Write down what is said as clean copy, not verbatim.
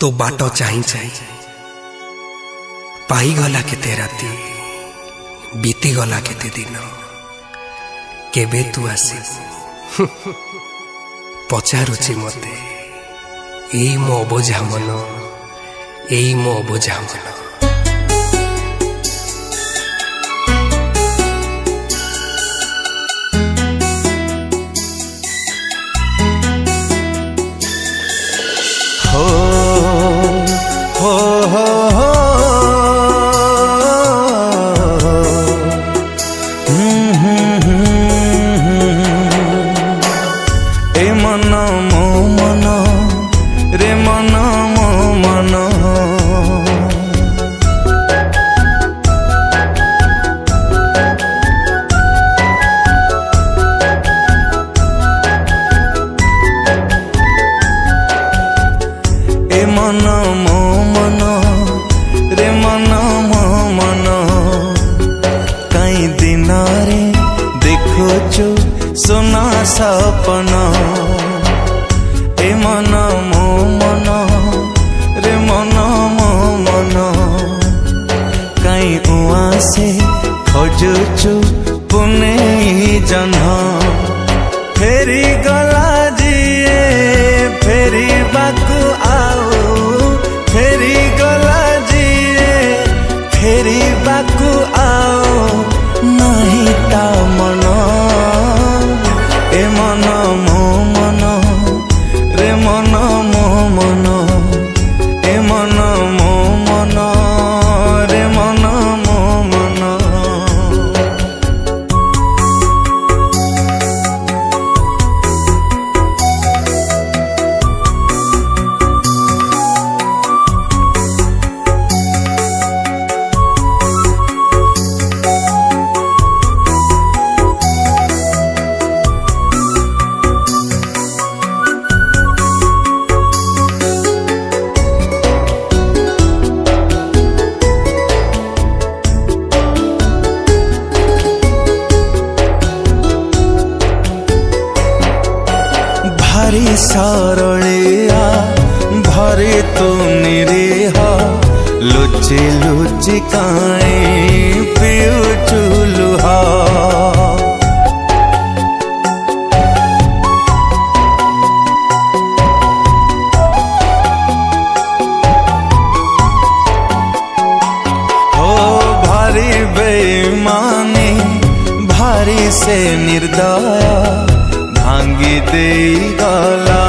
तो बाट चाही चाही पाई गला केते राती बीती गला केते दिन केबे तू आसिबु पचारुची मते एई मो अबुझा मन एई मो अबुझा मन। ए मन मो मन रे मन मो मन ए मन मो मन रे मन मो मन कई दिन रे देखो सुना सपना ए मन मो मन रे मन मो मन कई उआ से खोजुचु पुने जन्ह फेरी गला जिए फेरी बाकु आओ फेरी गला जिए फेरी बाकु आओ नहीं ता मन ए मन मो मन रे मन मो मन ए मन मो मन रे मन मो मन। भारी सरलिया भारी तू निरीह लुचि लुचि काई पिउचु लुहा हो भारी बेईमानी भारी से निर्दया भांगी दे गला